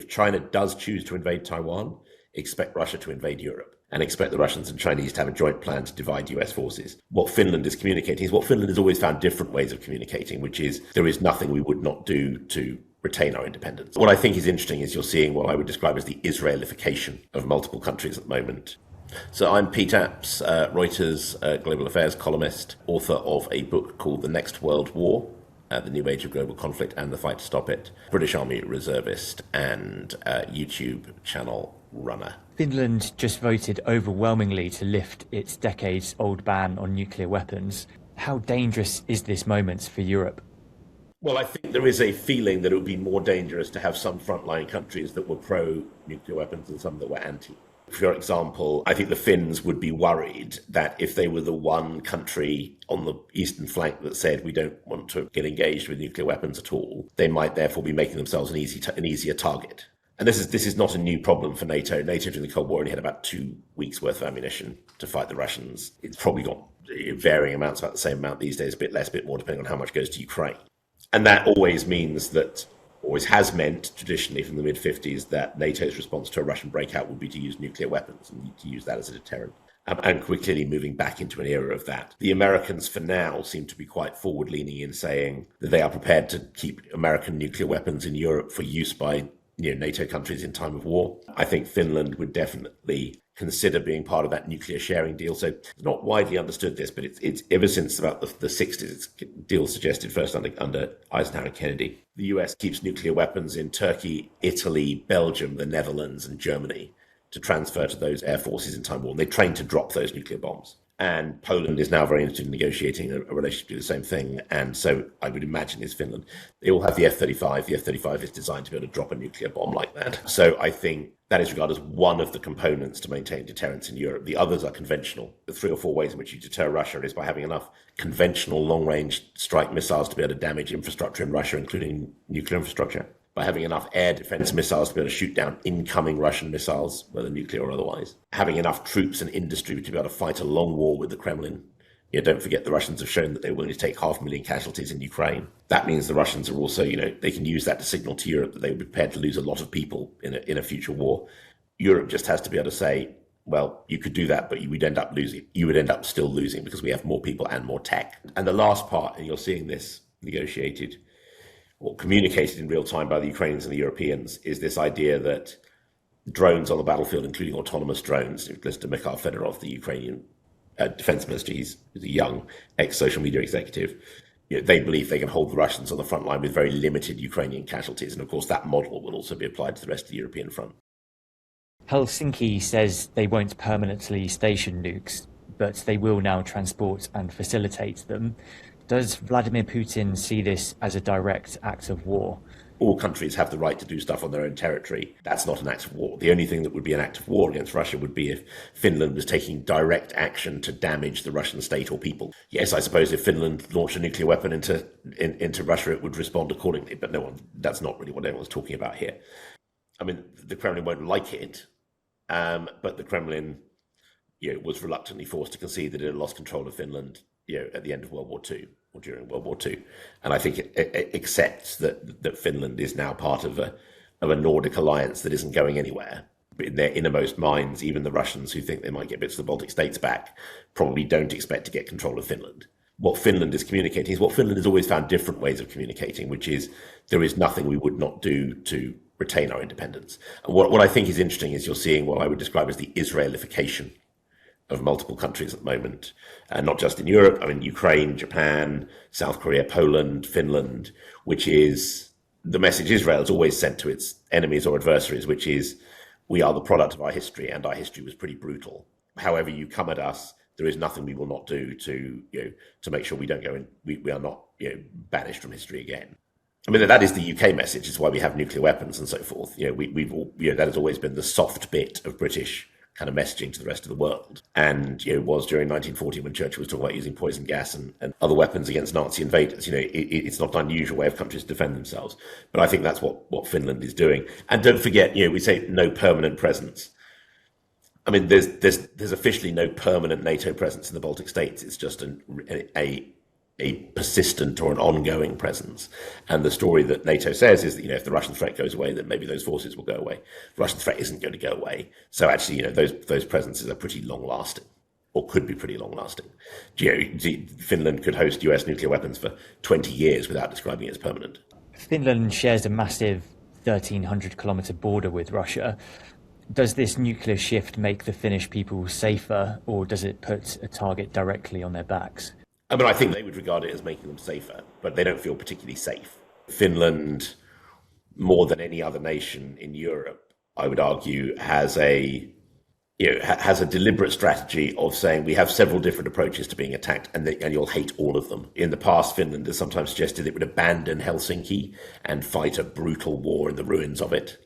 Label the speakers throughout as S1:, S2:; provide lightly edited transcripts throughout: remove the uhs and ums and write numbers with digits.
S1: China does choose to invade Taiwan, expect Russia to invade Europe and expect the Russians and Chinese to have a joint plan to divide US forces. What Finland is communicating is what Finland has always found different ways of communicating, which is there is nothing we would not do to retain our independence. What I think is interesting is you're seeing what I would describe as the Israelification of multiple countries at the moment. So I'm Pete Apps, Reuters global affairs columnist, author of a book called The Next World War, The New Age of Global Conflict and the Fight to Stop It, British Army reservist and YouTube channel runner.
S2: Finland just voted overwhelmingly to lift its decades-old ban on nuclear weapons. How dangerous is this moment for Europe?
S1: Well, I think there is a feeling that it would be more dangerous to have some frontline countries that were pro-nuclear weapons and some that were anti. For example, I think the Finns would be worried that if they were the one country on the eastern flank that said we don't want to get engaged with nuclear weapons at all, they might therefore be making themselves an easier target. And this is not a new problem for NATO. NATO during the Cold War only had about 2 weeks' worth of ammunition to fight the Russians. It's probably got varying amounts, about the same amount these days, a bit less, a bit more, depending on how much goes to Ukraine. And that always has meant, traditionally from the mid-50s, that NATO's response to a Russian breakout would be to use nuclear weapons and to use that as a deterrent. And we're clearly moving back into an era of that. The Americans, for now, seem to be quite forward-leaning in saying that they are prepared to keep American nuclear weapons in Europe for use by NATO countries in time of war. I think Finland would definitely consider being part of that nuclear sharing deal. So it's not widely understood this, but it's ever since about the 60s, it's deal suggested first under Eisenhower and Kennedy. The US keeps nuclear weapons in Turkey, Italy, Belgium, the Netherlands and Germany to transfer to those air forces in time of war. And they train to drop those nuclear bombs. And Poland is now very interested in negotiating a relationship to do the same thing. And so I would imagine is Finland. They all have the F-35. The F-35 is designed to be able to drop a nuclear bomb like that. So I think that is regarded as one of the components to maintain deterrence in Europe. The others are conventional. The 3 or 4 ways in which you deter Russia is by having enough conventional long-range strike missiles to be able to damage infrastructure in Russia, including nuclear infrastructure. By having enough air defense missiles to be able to shoot down incoming Russian missiles, whether nuclear or otherwise. Having enough troops and industry to be able to fight a long war with the Kremlin. Don't forget the Russians have shown that they're willing to take 500,000 casualties in Ukraine. That means the Russians are also, they can use that to signal to Europe that they would be prepared to lose a lot of people in a future war. Europe just has to be able to say, well, you could do that, but you would end up losing. You would end up still losing because we have more people and more tech. And the last part, and you're seeing this negotiated or communicated in real time by the Ukrainians and the Europeans, is this idea that drones on the battlefield, including autonomous drones, listen to Mikhail Fedorov, the Ukrainian defense minister, he's a young ex-social media executive, they believe they can hold the Russians on the front line with very limited Ukrainian casualties. And of course, that model will also be applied to the rest of the European front.
S2: Helsinki says they won't permanently station nukes, but they will now transport and facilitate them. Does Vladimir Putin see this as a direct act of war?
S1: All countries have the right to do stuff on their own territory. That's not an act of war. The only thing that would be an act of war against Russia would be if Finland was taking direct action to damage the Russian state or people. Yes, I suppose if Finland launched a nuclear weapon into Russia, it would respond accordingly. But that's not really what everyone's talking about here. I mean, the Kremlin won't like it, but the Kremlin was reluctantly forced to concede that it had lost control of Finland at the end of World War II or during World War II. And I think it accepts that Finland is now part of a Nordic alliance that isn't going anywhere. But in their innermost minds, even the Russians who think they might get bits of the Baltic states back probably don't expect to get control of Finland. What Finland is communicating is what Finland has always found different ways of communicating, which is there is nothing we would not do to retain our independence. And what I think is interesting is you're seeing what I would describe as the Israelification of multiple countries at the moment, not just in Europe. I mean, Ukraine, Japan, South Korea, Poland, Finland, which is the message Israel has always sent to its enemies or adversaries, which is we are the product of our history and our history was pretty brutal. However you come at us, there is nothing we will not do to make sure we don't go and we are not banished from history again. I mean, that is the UK message. It's why we have nuclear weapons and so forth. We've all, that has always been the soft bit of British kind of messaging to the rest of the world. And it was during 1940 when Churchill was talking about using poison gas and other weapons against Nazi invaders. It's not an unusual way of countries to defend themselves. But I think that's what Finland is doing. And don't forget, we say no permanent presence. I mean, there's officially no permanent NATO presence in the Baltic states. It's just a a persistent or an ongoing presence. And the story that NATO says is that, if the Russian threat goes away, then maybe those forces will go away. The Russian threat isn't going to go away. So actually, those presences are pretty long lasting, or could be pretty long lasting. Finland could host US nuclear weapons for 20 years without describing it as permanent.
S2: Finland shares a massive 1,300-kilometre border with Russia. Does this nuclear shift make the Finnish people safer, or does it put a target directly on their backs?
S1: I think they would regard it as making them safer, but they don't feel particularly safe. Finland, more than any other nation in Europe, I would argue, has a deliberate strategy of saying we have several different approaches to being attacked, and you'll hate all of them. In the past, Finland has sometimes suggested it would abandon Helsinki and fight a brutal war in the ruins of it.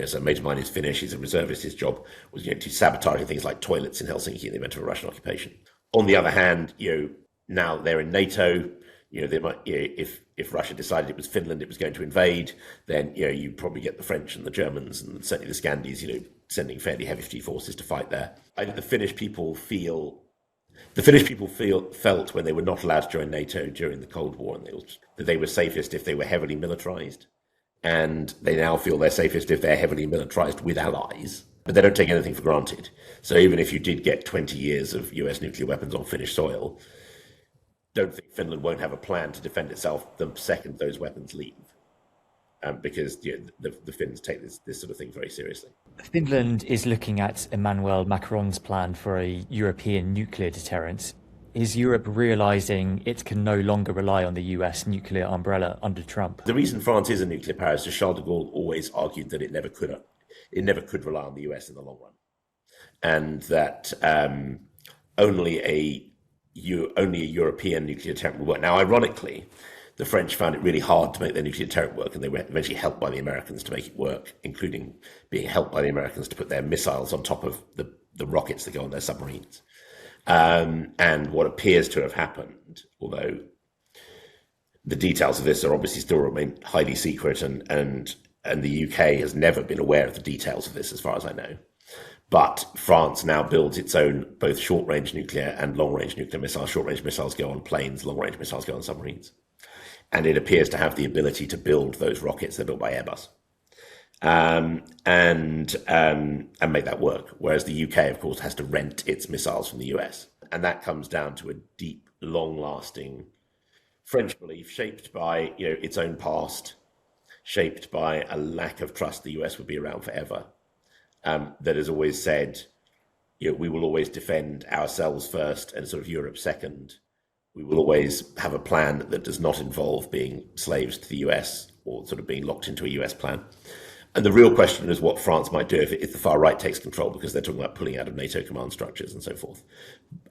S1: So a mate of mine is Finnish, he's a reservist, his job was to sabotage things like toilets in Helsinki in the event of a Russian occupation. On the other hand, now they're in NATO, they might, if Russia decided it was Finland it was going to invade, then you'd probably get the French and the Germans and certainly the Scandies, sending fairly heavy forces to fight there. I think the Finnish people felt when they were not allowed to join NATO during the Cold War, that they were safest if they were heavily militarized. And they now feel they're safest if they're heavily militarized with allies. But they don't take anything for granted. So even if you did get 20 years of US nuclear weapons on Finnish soil, don't think Finland won't have a plan to defend itself the second those weapons leave. Because the Finns take this sort of thing very seriously.
S2: Finland is looking at Emmanuel Macron's plan for a European nuclear deterrent. Is Europe realising it can no longer rely on the US nuclear umbrella under Trump? The
S1: reason France is a nuclear power is that Charles de Gaulle always argued that it never could rely on the US in the long run, and that only a European nuclear deterrent would work. Now, ironically, the French found it really hard to make their nuclear deterrent work, and they were eventually helped by the Americans to make it work, including being helped by the Americans to put their missiles on top of the rockets that go on their submarines. And what appears to have happened, although the details of this are obviously still remain highly secret, and the UK has never been aware of the details of this, as far as I know. But France now builds its own both short-range nuclear and long-range nuclear missiles. Short-range missiles go on planes, long-range missiles go on submarines. And it appears to have the ability to build those rockets. They're built by Airbus. And make that work. Whereas the UK, of course, has to rent its missiles from the US. And that comes down to a deep, long-lasting French belief shaped by its own past, shaped by a lack of trust the US would be around forever, that has always said, we will always defend ourselves first and sort of Europe second. We will always have a plan that does not involve being slaves to the US or sort of being locked into a US plan. And the real question is what France might do if the far right takes control, because they're talking about pulling out of NATO command structures and so forth.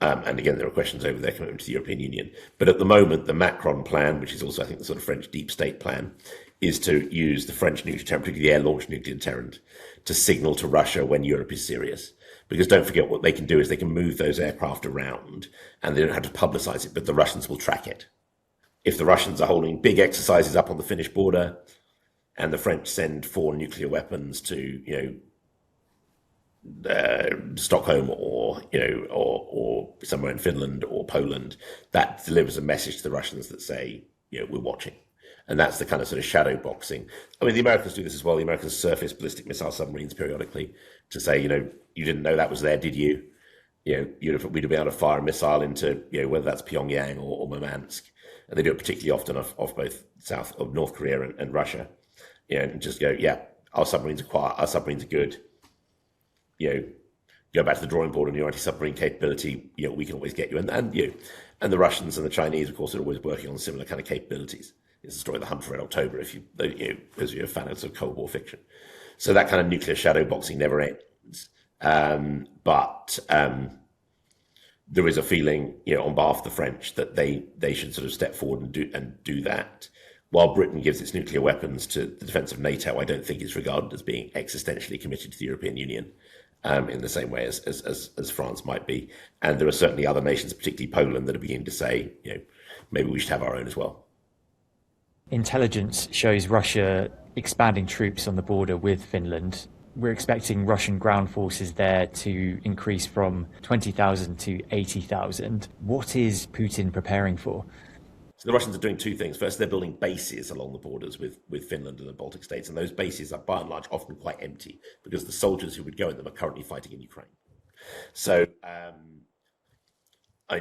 S1: And again, there are questions over their commitment to the European Union. But at the moment, the Macron plan, which is also, I think, the sort of French deep state plan, is to use the French nuclear deterrent, particularly the air-launched nuclear deterrent, to signal to Russia when Europe is serious. Because don't forget, what they can do is they can move those aircraft around and they don't have to publicize it, but the Russians will track it. If the Russians are holding big exercises up on the Finnish border and the French send 4 nuclear weapons to, Stockholm or somewhere in Finland or Poland, that delivers a message to the Russians that say, we're watching. And that's the kind of sort of shadow boxing. I mean, the Americans do this as well. The Americans surface ballistic missile submarines periodically to say, you didn't know that was there, did you? We'd have been able to fire a missile into, whether that's Pyongyang or Murmansk. And they do it particularly often off both South of North Korea and Russia. And just go, our submarines are quiet, our submarines are good. Go back to the drawing board on your anti-submarine capability. We can always get you. And the Russians and the Chinese, of course, are always working on similar kind of capabilities. It's the story of the Hunt for Red October, if you're a fan of sort of Cold War fiction. So that kind of nuclear shadow boxing never ends. But there is a feeling, on behalf of the French, that they should sort of step forward and do that. While Britain gives its nuclear weapons to the defence of NATO, I don't think it's regarded as being existentially committed to the European Union in the same way as France might be. And there are certainly other nations, particularly Poland, that are beginning to say, maybe we should have our own as well.
S2: Intelligence shows Russia expanding troops on the border with Finland. We're expecting Russian ground forces there to increase from 20,000 to 80,000. What is Putin preparing for?
S1: The Russians are doing two things. First, they're building bases along the borders with Finland and the Baltic states, and those bases are by and large often quite empty because the soldiers who would go in them are currently fighting in Ukraine. So,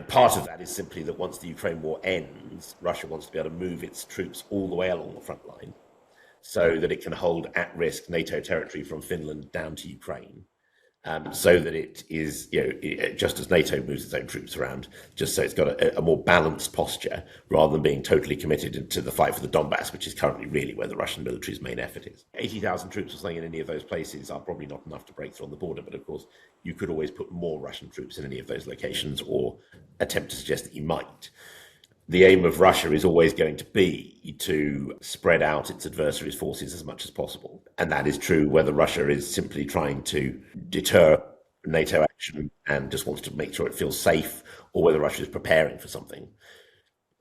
S1: part of that is simply that once the Ukraine war ends, Russia wants to be able to move its troops all the way along the front line so that it can hold at-risk NATO territory from Finland down to Ukraine. So that it is, just as NATO moves its own troops around, just so it's got a more balanced posture rather than being totally committed to the fight for the Donbass, which is currently really where the Russian military's main effort is. 80,000 troops or something in any of those places are probably not enough to break through on the border, but of course, you could always put more Russian troops in any of those locations or attempt to suggest that you might. The aim of Russia is always going to be to spread out its adversaries' forces as much as possible. And that is true whether Russia is simply trying to deter NATO action and just wants to make sure it feels safe, or whether Russia is preparing for something.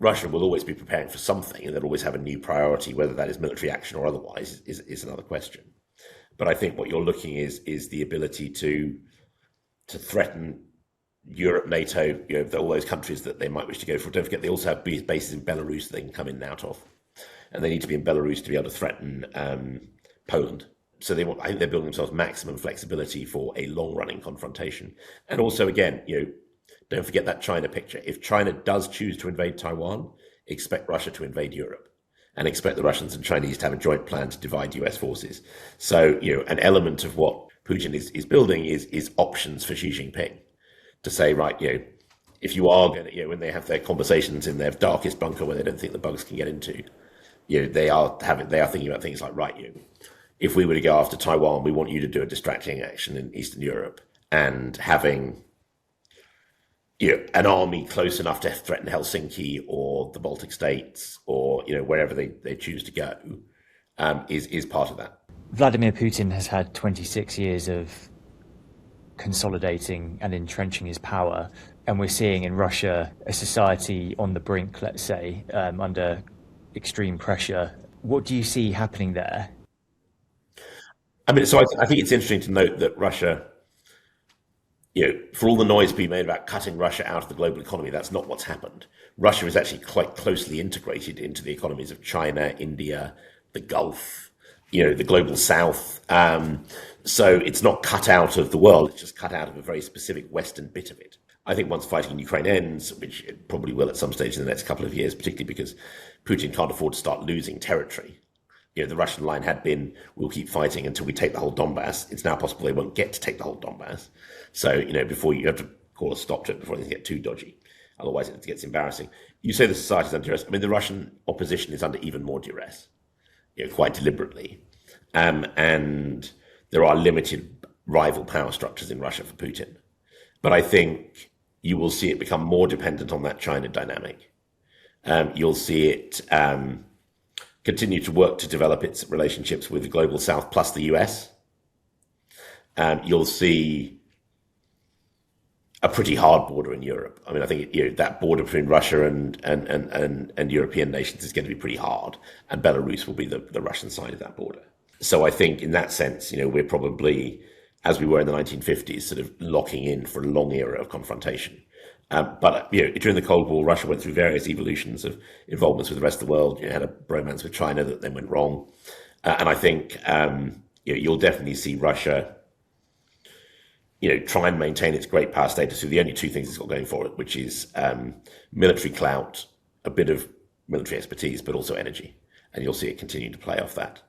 S1: Russia will always be preparing for something, and they'll always have a new priority, whether that is military action or otherwise, is another question. But I think what you're looking is the ability to threaten Europe, NATO, all those countries that they might wish to go for. Don't forget, they also have bases in Belarus that they can come in and out of, and they need to be in Belarus to be able to threaten Poland. So I think they're building themselves maximum flexibility for a long-running confrontation. And also, again, don't forget that China picture. If China does choose to invade Taiwan, expect Russia to invade Europe, and expect the Russians and Chinese to have a joint plan to divide US forces. So, an element of what Putin is building is options for Xi Jinping. To say, right, if you are going to, when they have their conversations in their darkest bunker where they don't think the bugs can get into, they are thinking about things like, right, if we were to go after Taiwan, we want you to do a distracting action in Eastern Europe, and having, an army close enough to threaten Helsinki or the Baltic states or, wherever they choose to go, is part of that.
S2: Vladimir Putin has had 26 years of consolidating and entrenching his power, and we're seeing in Russia a society on the brink, let's say, under extreme pressure. What do you see happening there?
S1: I mean, so I think it's interesting to note that Russia, for all the noise being made about cutting Russia out of the global economy, that's not what's happened. Russia is actually quite closely integrated into the economies of China, India, the Gulf, the global South. So it's not cut out of the world, it's just cut out of a very specific Western bit of it. I think once fighting in Ukraine ends, which it probably will at some stage in the next couple of years, particularly because Putin can't afford to start losing territory. The Russian line had been, we'll keep fighting until we take the whole Donbass. It's now possible they won't get to take the whole Donbass. So, before you have to call a stop to it before things get too dodgy. Otherwise it gets embarrassing. You say the society's under duress. I mean, the Russian opposition is under even more duress, quite deliberately. And there are limited rival power structures in Russia for Putin. But I think you will see it become more dependent on that China dynamic. You'll see it continue to work to develop its relationships with the global South plus the US. You'll see a pretty hard border in Europe. I mean, I think that border between Russia and European nations is going to be pretty hard, and Belarus will be the Russian side of that border. So I think in that sense, we're probably, as we were in the 1950s, sort of locking in for a long era of confrontation. But during the Cold War, Russia went through various evolutions of involvements with the rest of the world. You had a bromance with China that then went wrong. And I think you'll definitely see Russia try and maintain its great power status through the only two things it's got going for it, which is military clout, a bit of military expertise, but also energy. And you'll see it continue to play off that.